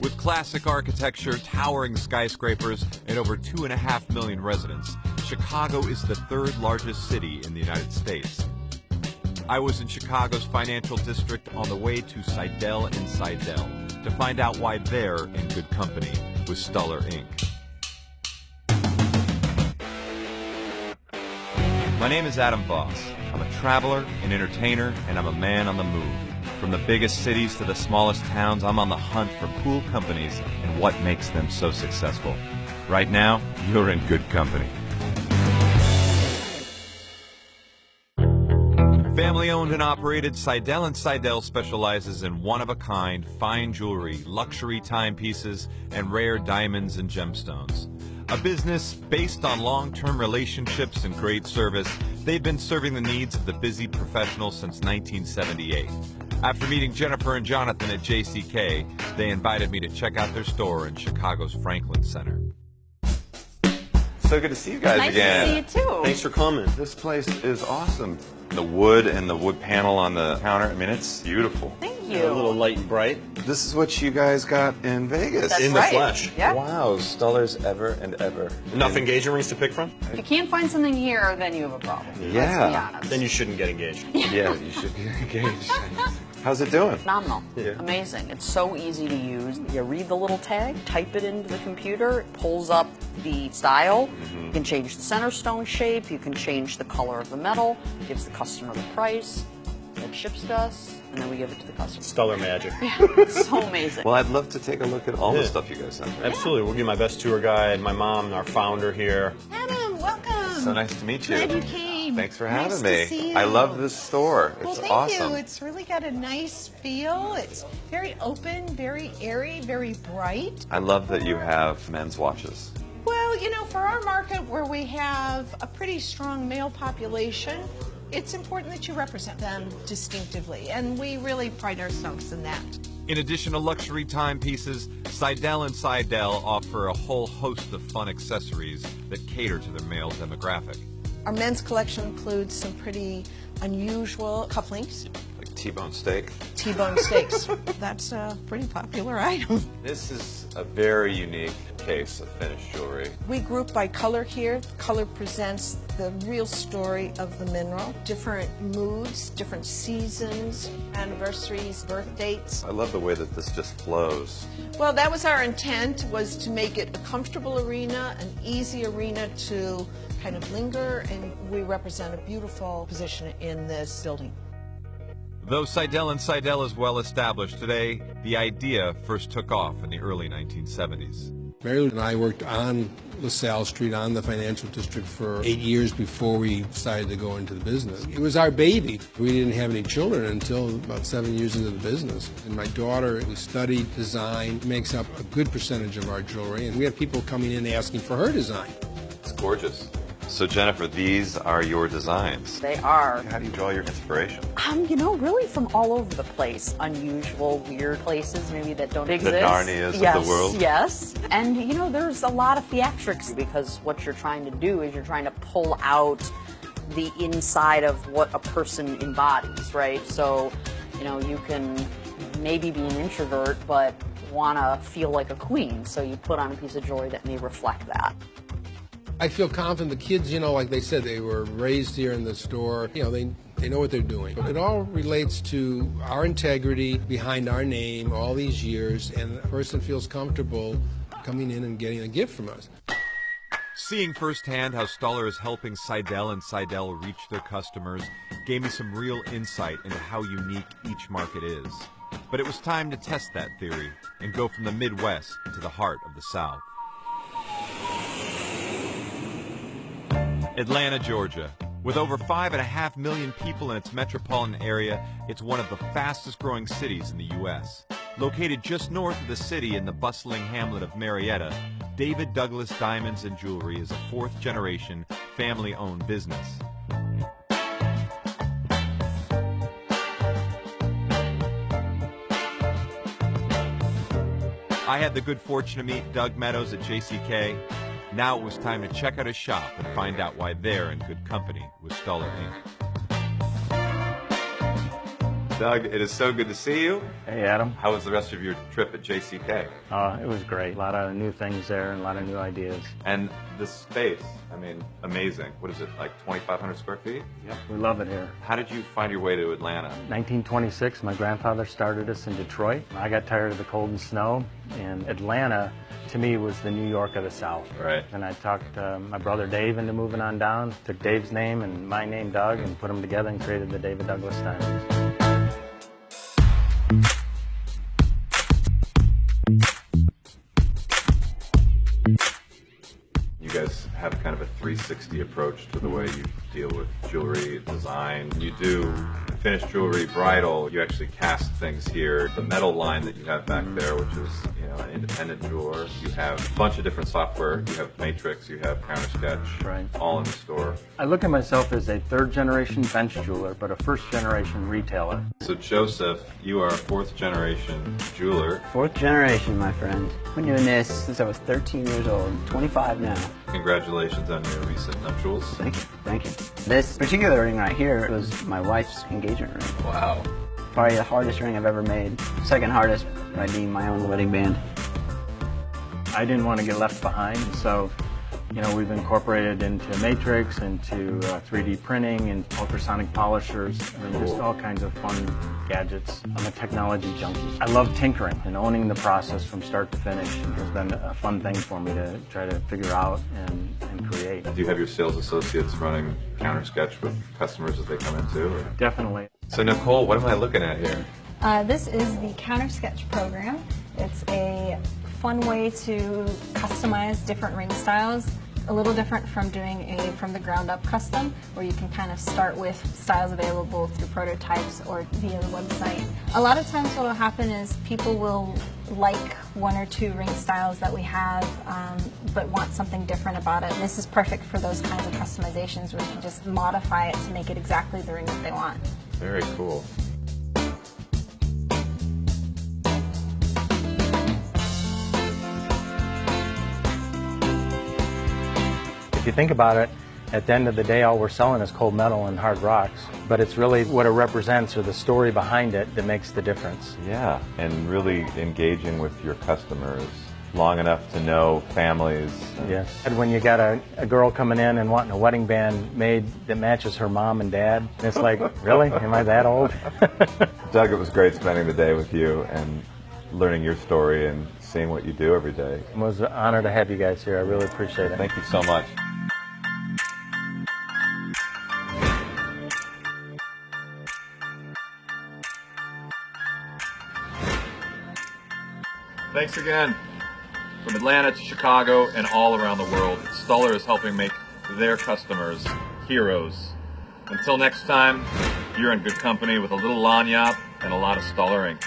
With classic architecture, towering skyscrapers, and over 2.5 million residents, Chicago is the third largest city in the United States. I was in Chicago's financial district on the way to Seidel and Seidel to find out why they're in good company with Stuller, Inc. My name is Adam Voss. I'm a traveler, an entertainer, and I'm a man on the move. From the biggest cities to the smallest towns, I'm on the hunt for cool companies and what makes them so successful. Right now, you're in good company. Family-owned and operated, Seidel & Seidel specializes in one-of-a-kind, fine jewelry, luxury timepieces, and rare diamonds and gemstones. A business based on long-term relationships and great service, they've been serving the needs of the busy professional since 1978. After meeting Jennifer and Jonathan at JCK, they invited me to check out their store in Chicago's Franklin Center. So good to see you guys again. Nice to see you too. Thanks for coming. This place is awesome. The wood and the wood panel on the counter, I mean, it's beautiful. Thank you. A little light and bright. This is what you guys got in Vegas. That's in right. the flesh. Yeah. Wow, Stuller's ever and ever. Enough engagement rings to pick from? If you can't find something here, then you have a problem. Yeah. Let's be honest. Then you shouldn't get engaged. Yeah, you should be engaged. How's it doing? Phenomenal. Yeah. Amazing. It's so easy to use. You read the little tag, type it into the computer, it pulls up the style. You can change the center stone shape, you can change the color of the metal, gives the customer the price, it ships to us, and then we give it to the customer. Stuller magic. Yeah, it's so amazing. Well, I'd love to take a look at all the Yeah. stuff you guys have. Absolutely. We'll give you my best tour guide, my mom, our founder here. Adam, welcome. So nice to meet you. Glad you came. Thanks for Nice having to me. see I you. love this store. Well, It's thank awesome. you. It's really got a nice feel. It's very open, very airy, very bright. I love that you have men's watches. Well, you know, for our market where we have a pretty strong male population, it's important that you represent them distinctively, and we really pride ourselves in that. In addition to luxury timepieces, Seidel & Seidel offer a whole host of fun accessories that cater to their male demographic. Our men's collection includes some pretty unusual cufflinks, Like T-bone steak. T-bone steaks. That's a pretty popular item. This is a very unique case of finished jewelry. We group by color here. Color presents the real story of the mineral. Different moods, different seasons, anniversaries, birth dates. I love the way that this just flows. Well, that was our intent, was to make it a comfortable arena, an easy arena to kind of linger, and we represent a beautiful position in this building. Though Seidel & Seidel is well established today, the idea first took off in the early 1970s. Mary Lou and I worked on LaSalle Street on the financial district for 8 years before we decided to go into the business. It was our baby. We didn't have any children until about 7 years into the business. And my daughter, who studied design, makes up a good percentage of our jewelry. And we have people coming in asking for her design. It's gorgeous. So Jennifer, these are your designs. They are. How do you draw your inspiration? You know, really from all over the place. Unusual, weird places maybe that don't exist. Narnias of yes, the world. Yes. And, you know, there's a lot of theatrics because what you're trying to do is you're trying to pull out the inside of what a person embodies, right? So, you know, you can maybe be an introvert but want to feel like a queen. So you put on a piece of jewelry that may reflect that. I feel confident the kids, you know, like they said, they were raised here in the store. You know, they know what they're doing. It all relates to our integrity behind our name all these years, and the person feels comfortable coming in and getting a gift from us. Seeing firsthand how Stuller is helping Seidel & Seidel reach their customers gave me some real insight into how unique each market is. But it was time to test that theory and go from the Midwest to the heart of the South. Atlanta, Georgia. With over 5.5 million people in its metropolitan area, it's one of the fastest growing cities in the U.S. Located just north of the city in the bustling hamlet of Marietta, David Douglas Diamonds and Jewelry is a fourth-generation, family-owned business. I had the good fortune to meet Doug Meadows at JCK. Now it was time to check out his shop and find out why they're in good company with Stuller, Inc. Doug, it is so good to see you. Hey, Adam. How was the rest of your trip at JCK? It was great. A lot of new things there and a lot of new ideas. And this space, I mean, amazing. What is it, like 2,500 square feet? Yep, we love it here. How did you find your way to Atlanta? 1926, my grandfather started us in Detroit. I got tired of the cold and snow, and Atlanta, to me, was the New York of the South. Right. And I talked my brother Dave into moving on down, took Dave's name and my name, Doug, and put them together and created the David Douglas Diamonds. You guys have kind of a 360 approach to the way you deal with jewelry design. You do finished jewelry, bridal. You actually cast things here. The metal line that you have back there, which is an independent jeweler. You have a bunch of different software. You have Matrix. You have Countersketch. Right. All in the store. I look at myself as a third-generation bench jeweler, but a first-generation retailer. So Joseph, you are a fourth-generation jeweler. Fourth generation, my friend. I've been doing this since I was 13 years old, 25 now. Congratulations on your recent nuptials. Thank you, thank you. This particular ring right here was my wife's engagement ring. Wow. Probably the hardest ring I've ever made. Second hardest by being my own wedding band. I didn't want to get left behind, so we've incorporated into Matrix, into 3D printing, and ultrasonic polishers, and just all kinds of fun gadgets. I'm a technology junkie. I love tinkering, and owning the process from start to finish has been a fun thing for me to try to figure out and create. Do you have your sales associates running Countersketch with customers as they come in too? Or? Definitely. So Nicole, what am I looking at here? This is the Countersketch program. It's a fun way to customize different ring styles. A little different from doing a from the ground up custom, where you can kind of start with styles available through prototypes or via the website. A lot of times what will happen is people will like one or two ring styles that we have, but want something different about it. And this is perfect for those kinds of customizations where you can just modify it to make it exactly the ring that they want. Very cool. If you think about it, at the end of the day, all we're selling is cold metal and hard rocks, but it's really what it represents or the story behind it that makes the difference. Yeah, and really engaging with your customers long enough to know families. Yes. And when you got a girl coming in and wanting a wedding band made that matches her mom and dad, and it's like, really? Am I that old? Doug, it was great spending the day with you and learning your story and seeing what you do every day. It was an honor to have you guys here. I really appreciate it. Thank you so much. Thanks again. From Atlanta to Chicago and all around the world, Stuller is helping make their customers heroes. Until next time, you're in good company with a little lagniappe and a lot of Stuller ink.